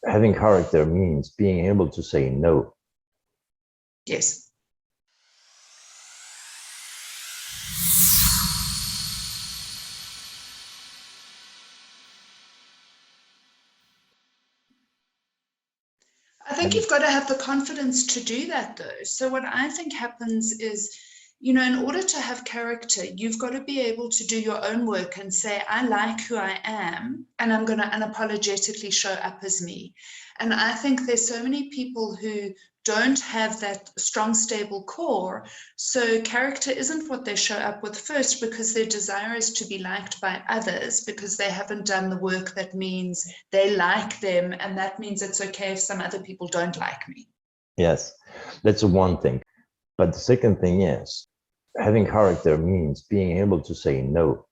Having character means being able to say no. Yes. I think you've got to have the confidence to do that, though. So what I think happens is, in order to have character, you've got to be able to do your own work and say, I like who I am, and I'm going to unapologetically show up as me. And I think there's so many people who don't have that strong, stable core. So character isn't what they show up with first, because their desire is to be liked by others, because they haven't done the work that means they like them. And that means it's okay if some other people don't like me. Yes, that's one thing. But the second thing is, having character means being able to say no.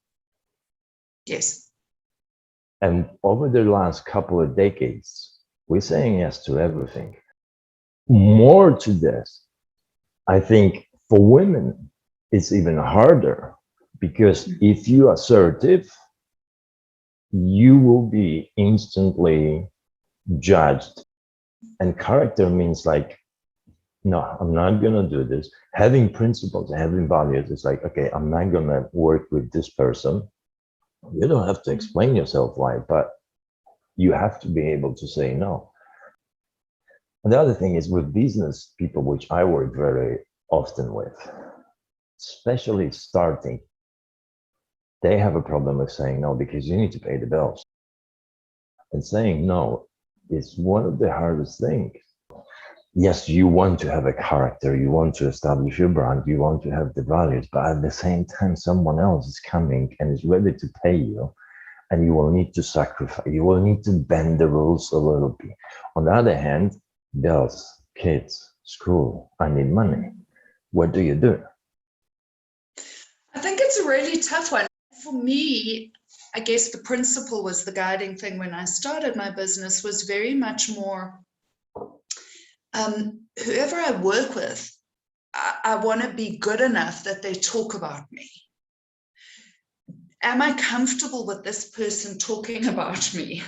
Yes. And over the last couple of decades, we're saying yes to everything. More to this, I think for women, it's even harder, because if you're assertive, you will be instantly judged. And character means like, no, I'm not going to do this. Having principles, having values, it's like, okay, I'm not going to work with this person. You don't have to explain yourself why, but you have to be able to say no. And the other thing is with business people, which I work very often with, especially starting, they have a problem with saying no because you need to pay the bills. And saying no is one of the hardest things. Yes, you want to have a character, you want to establish your brand, you want to have the values, but at the same time, someone else is coming and is ready to pay you, and you will need to sacrifice, you will need to bend the rules a little bit. On the other hand, bills, kids, school, I need money. What do you do? I think it's a really tough one. For me, I guess the principle was the guiding thing when I started my business, was very much more whoever I work with, I want to be good enough that they talk about me. Am I comfortable with this person talking about me?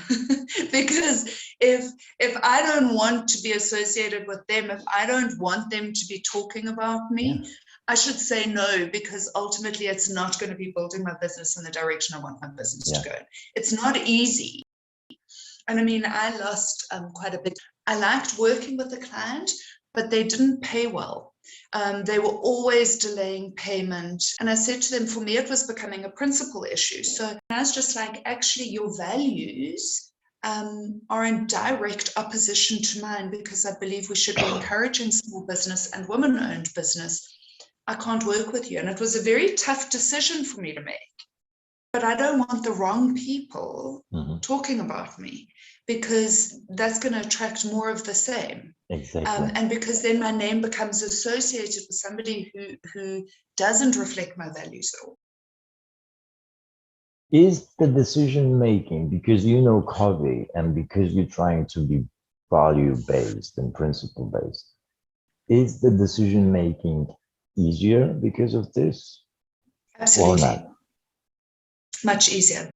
Because if I don't want to be associated with them, if I don't want them to be talking about me, I should say no, because ultimately it's not going to be building my business in the direction I want my business to go. It's not easy. And I mean, I lost quite a bit. I liked working with the client, but they didn't pay well. They were always delaying payment. And I said to them, for me, it was becoming a principal issue. So I was just like, actually, your values are in direct opposition to mine, because I believe we should be encouraging small business and women-owned business. I can't work with you. And it was a very tough decision for me to make. But I don't want the wrong people talking about me, because that's going to attract more of the same. Exactly. And because then my name becomes associated with somebody who doesn't reflect my values at all. Is the decision making, because you know Covey and because you're trying to be value-based and principle-based, is the decision making easier because of this? Absolutely. Or not? Much easier.